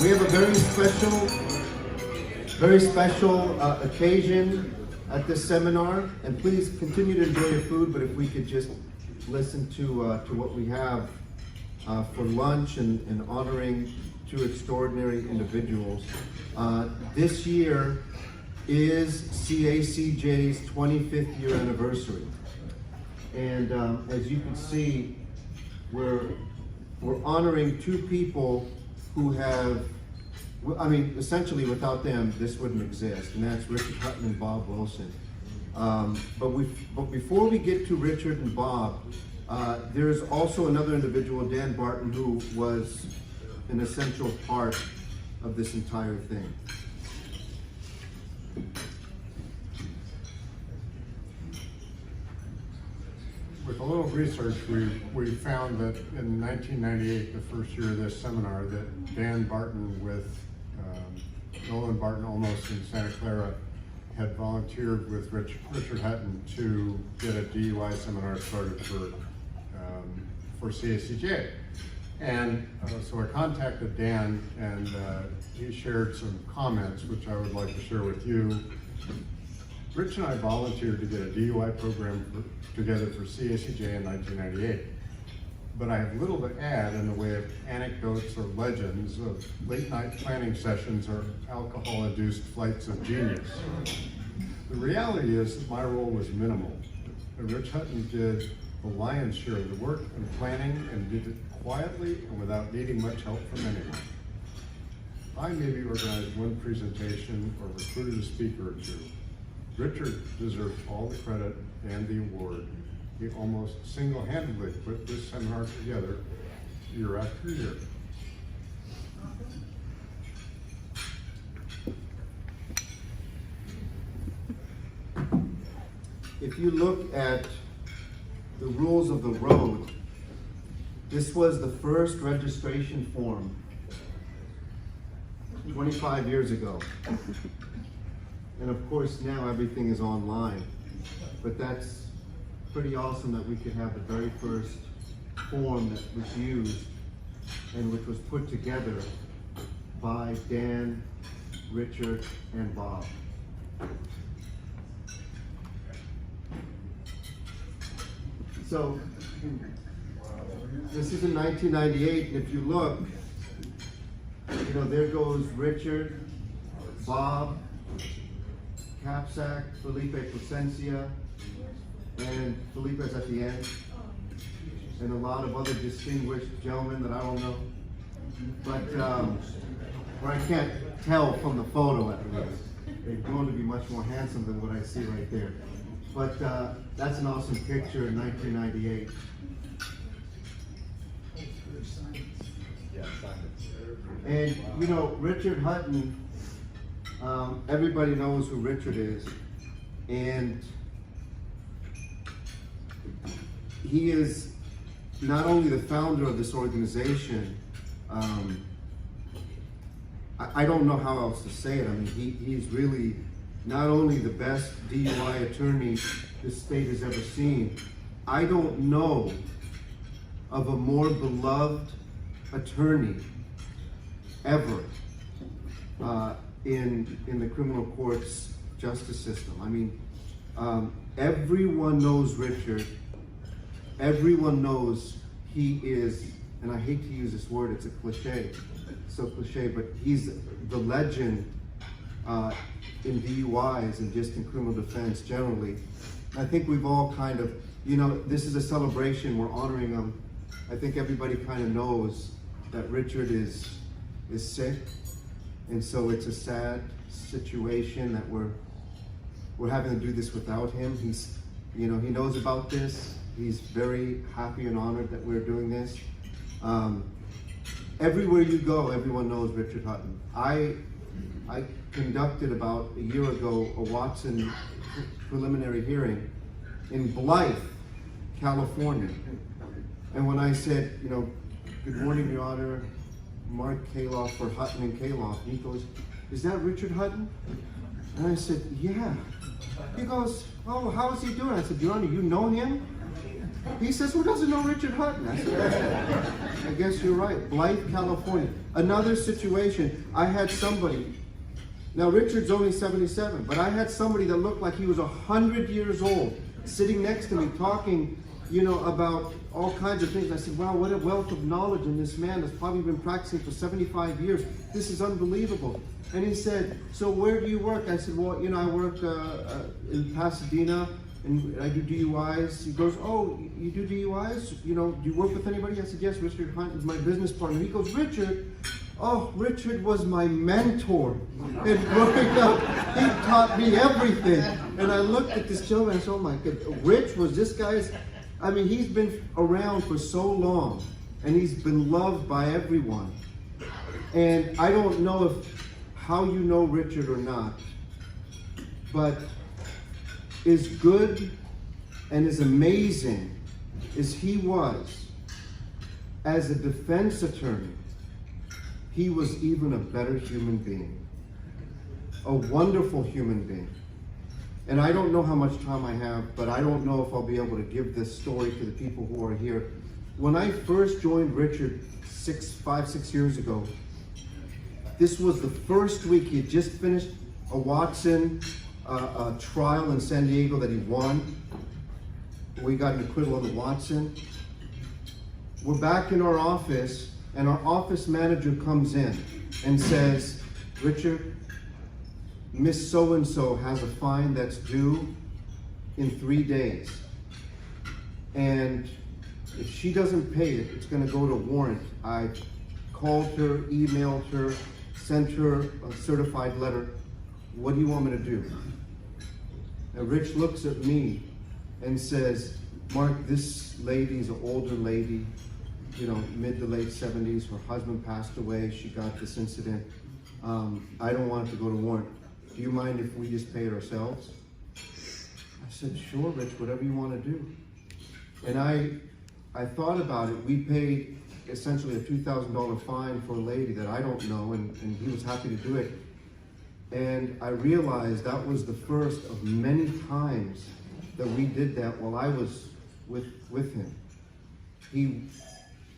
We have a very special occasion at this seminar, and please continue to enjoy your food, but if we could just listen to what we have for lunch and honoring two extraordinary individuals. This year is CACJ's 25th year anniversary. And as you can see, we're honoring two people who have, I mean, essentially without them, this wouldn't exist, and that's Richard Hutton and Bob Wilson. But before we get to Richard and Bob, there's also another individual, Dan Barton, who was an essential part of this entire thing. With a little research, we found that in 1998, the first year of this seminar, that Dan Barton with Nolan Barton Olmos in Santa Clara had volunteered with Richard Hutton to get a DUI seminar started for CACJ. And so I contacted Dan, and he shared some comments which I would like to share with you. Rich and I volunteered to get a DUI program together for CACJ in 1998. But I have little to add in the way of anecdotes or legends of late night planning sessions or alcohol-induced flights of genius. The reality is that my role was minimal. Rich Hutton did the lion's share of the work and planning, and did it quietly and without needing much help from anyone. I maybe organized one presentation or recruited a speaker or two. Richard deserves all the credit and the award. He almost single-handedly put this seminar together year after year. If you look at the rules of the road, this was the first registration form 25 years ago. And of course now everything is online, but that's pretty awesome that we could have the very first form that was used and which was put together by Dan, Richard, and Bob. So this is in 1998, and if you look, you know, there goes Richard, Bob, Capsack, Felipe Placencia, and Felipe's at the end, and a lot of other distinguished gentlemen that I don't know, but or I can't tell from the photo at least. They're going to be much more handsome than what I see right there. But that's an awesome picture in 1998. And you know, Richard Hutton, everybody knows who Richard is, and he is not only the founder of this organization, I don't know how else to say it. I mean, he's really not only the best DUI attorney this state has ever seen. I don't know of a more beloved attorney ever in the criminal courts justice system. I mean, everyone knows Richard. Everyone knows he is, and I hate to use this word, it's a cliche, so cliche, but he's the legend in DUIs and just in criminal defense generally. I think we've all kind of, you know, this is a celebration, we're honoring him. I think everybody kind of knows that Richard is sick, and so it's a sad situation that we're having to do this without him. He's, you know, he knows about this. He's very happy and honored that we're doing this. Everywhere you go, everyone knows Richard Hutton. I conducted about a year ago a Watson preliminary hearing in Blythe, California. And when I said, you know, good morning, Your Honor, Mark Kaloff for Hutton and Kaloff, he goes, is that Richard Hutton? And I said, yeah. He goes, oh, how is he doing? I said, Your Honor, you know him? He says, who doesn't know Richard Hutton? I said, I guess you're right. Blythe, California. Another situation, I had somebody, now Richard's only 77, but I had somebody that looked like he was 100 years old, sitting next to me talking, about all kinds of things. I said, wow, what a wealth of knowledge in this man that's probably been practicing for 75 years. This is unbelievable. And he said, so where do you work? I said, well, I work in Pasadena, and I do DUIs. He goes, oh, you do DUIs? Do you work with anybody? I said, yes, Richard Hunt is my business partner. He goes, Richard? Oh, Richard was my mentor. And growing up, he taught me everything. And I looked at this gentleman and I said, oh my God, Rich was this guy's, he's been around for so long, and he's been loved by everyone. And I don't know how you know Richard or not, but as good and as amazing as he was as a defense attorney, he was even a better human being, a wonderful human being. And I don't know how much time I have, but I don't know if I'll be able to give this story to the people who are here. When I first joined Richard 6 years ago, this was the first week. He had just finished a Watson trial in San Diego that he won. We got an acquittal on the Watson. We're back in our office, and our office manager comes in and says, Richard, Miss So-and-so has a fine that's due in 3 days. And if she doesn't pay it, it's gonna go to warrant. I called her, emailed her, sent her a certified letter. What do you want me to do? And Rich looks at me and says, Mark, this lady's an older lady, mid to late 70s. Her husband passed away. She got this incident. I don't want it to go to warrant. Do you mind if we just pay it ourselves? I said, sure, Rich, whatever you want to do. And I thought about it. We paid essentially a $2,000 fine for a lady that I don't know, and he was happy to do it. And I realized that was the first of many times that we did that while I was with him. He,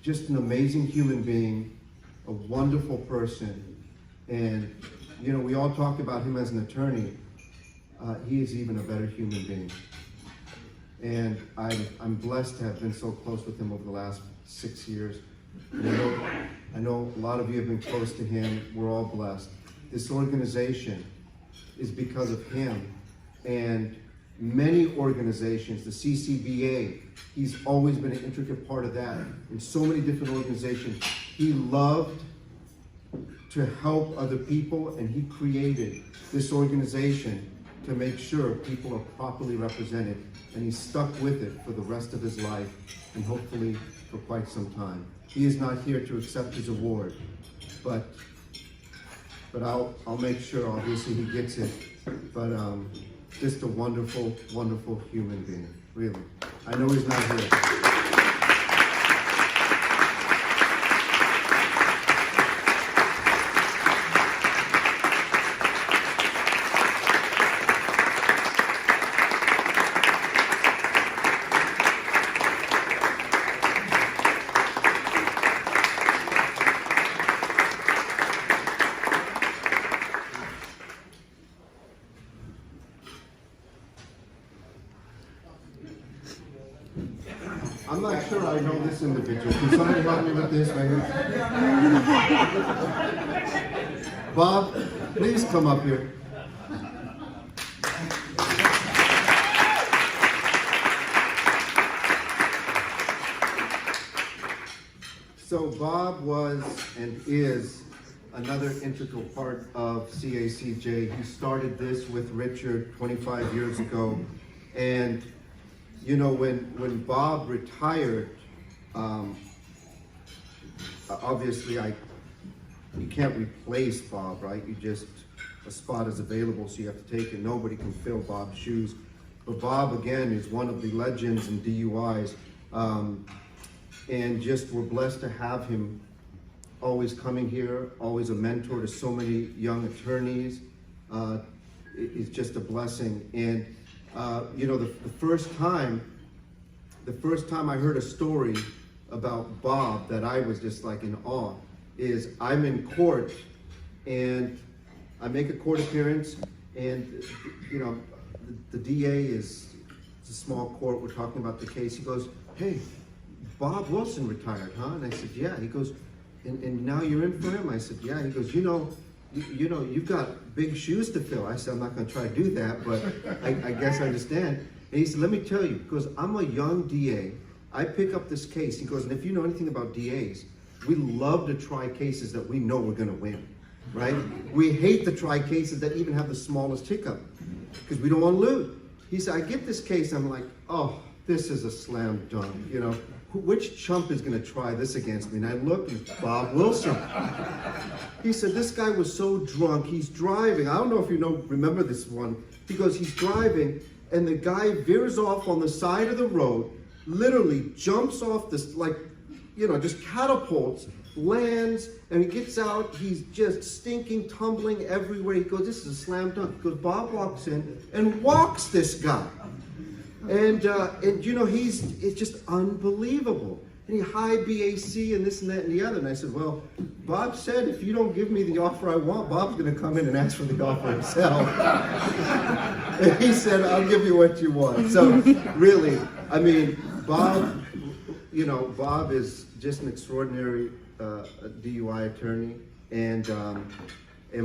just an amazing human being, a wonderful person, and we all talk about him as an attorney. He is even a better human being. And I'm blessed to have been so close with him over the last 6 years. And I know a lot of you have been close to him. We're all blessed. This organization is because of him. And many organizations, the CCBA, he's always been an intricate part of that. In so many different organizations, he loved to help other people, and he created this organization to make sure people are properly represented, and he stuck with it for the rest of his life, and hopefully for quite some time. He is not here to accept his award, but I'll make sure, obviously, he gets it. But just a wonderful, wonderful human being, really. I know he's not here. I'm not sure I know this individual. Can somebody help me with this right here? Bob, please come up here. So Bob was and is another integral part of CACJ. He started this with Richard 25 years ago. And when Bob retired, obviously you can't replace Bob, right? A spot is available, so you have to take it. Nobody can fill Bob's shoes. But Bob, again, is one of the legends in DUIs. And just we're blessed to have him always coming here, always a mentor to so many young attorneys. It's just a blessing. And the first time the first time I heard a story about Bob that I was just like in awe is I'm in court and I make a court appearance, and you know, the DA is, it's a small court, we're talking about the case. He goes, "Hey, Bob Wilson retired, huh?" And I said, "Yeah." He goes, and now you're in for him?" I said, "Yeah." He goes, you know, you've got big shoes to fill." I said, "I'm not gonna try to do that, but I guess I understand." And he said, "Let me tell you," because I'm a young DA, I pick up this case. He goes, "And if you know anything about DAs, we love to try cases that we know we're gonna win, right? We hate to try cases that even have the smallest hiccup, because we don't want to lose." He said, "I get this case, I'm like, oh, this is a slam dunk, you know. Which chump is going to try this against me?" And I looked, and Bob Wilson. He said, "This guy was so drunk, he's driving." I don't know if you remember this one. He goes, he's driving, and the guy veers off on the side of the road, literally jumps off this, like, you know, just catapults, lands, and he gets out, he's just stinking, tumbling everywhere. He goes, "This is a slam dunk." He goes, Bob walks in and walks this guy. And you know, it's just unbelievable. And he high BAC and this and that and the other. And I said, "Well, Bob said if you don't give me the offer I want, Bob's going to come in and ask for the offer himself." And he said, "I'll give you what you want." So really, I mean, Bob, you know, Bob is just an extraordinary DUI attorney. And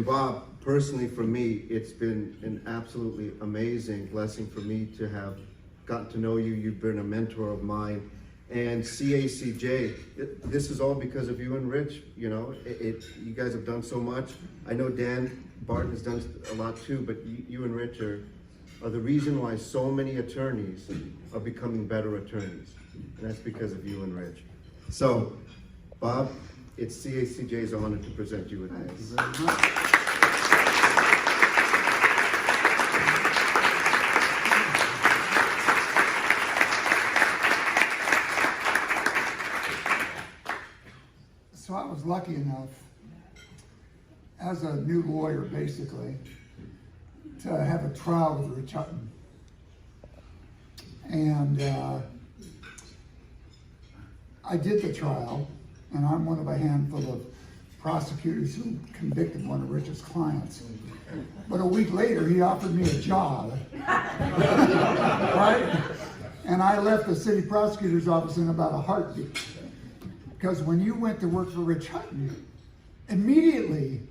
Bob, personally for me, it's been an absolutely amazing blessing for me to have gotten to know you. You've been a mentor of mine. And CACJ, this is all because of you and Rich. You know, you guys have done so much. I know Dan Barton has done a lot too, but you and Rich are the reason why so many attorneys are becoming better attorneys. And that's because of you and Rich. So, Bob, it's CACJ's honor to present you with this. Thank you very much. So I was lucky enough, as a new lawyer basically, to have a trial with Rich Hutton. And I did the trial, and I'm one of a handful of prosecutors who convicted one of Rich's clients. But a week later, he offered me a job, right? And I left the city prosecutor's office in about a heartbeat. Because when you went to work for Rich Hutton, immediately,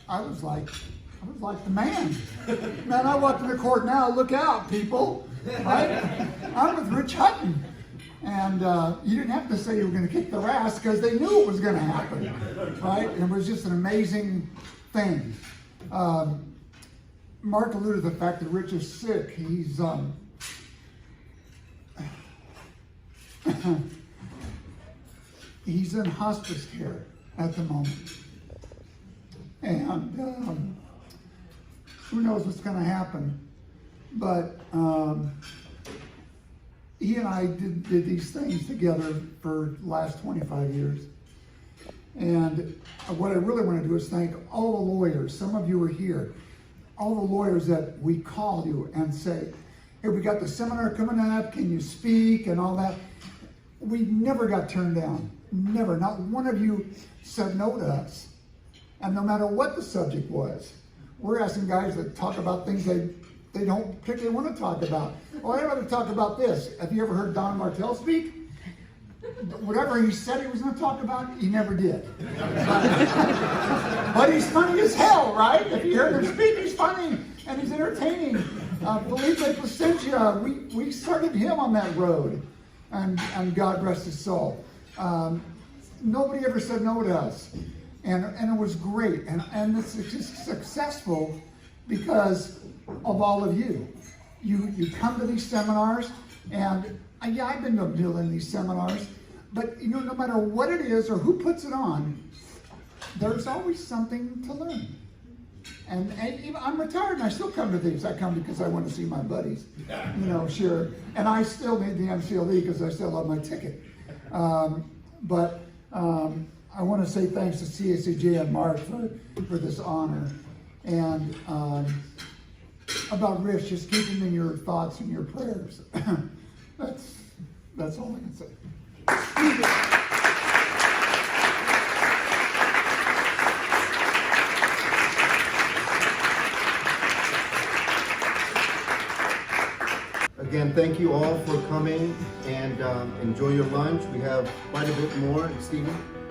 I was like the man. Man, I walked into court now, look out, people, right? I'm with Rich Hutton. And you didn't have to say you were going to kick their ass because they knew it was going to happen, right? And it was just an amazing thing. Mark alluded to the fact that Rich is sick. He's he's in hospice care at the moment. And who knows what's going to happen. But he and I did these things together for the last 25 years. And what I really want to do is thank all the lawyers. Some of you are here. All the lawyers that we call you and say, "Hey, we got the seminar coming up. Can you speak?" and all that. We never got turned down. Never. Not one of you said no to us. And no matter what the subject was, we're asking guys to talk about things they don't particularly want to talk about. Well, I'd rather talk about this. Have you ever heard Don Martell speak? Whatever he said he was going to talk about, he never did. But he's funny as hell, right? If you heard him speak, he's funny and he's entertaining. Felipe Placentia, we started him on that road, and God rest his soul. Nobody ever said no to us, and it was great, and it's just successful because of all of you. You come to these seminars, and yeah, I've been to a million of these seminars, but you know, no matter what it is or who puts it on, there's always something to learn. And even, I'm retired and I still come to these. I come because I want to see my buddies, you know, sure. And I still need the MCLE because I still have my ticket. But I want to say thanks to CACJ and Mark for this honor. And about Rich, just keep him in your thoughts and your prayers. That's all I can say. Again, thank you all for coming and enjoy your lunch. We have quite a bit more. Stephen?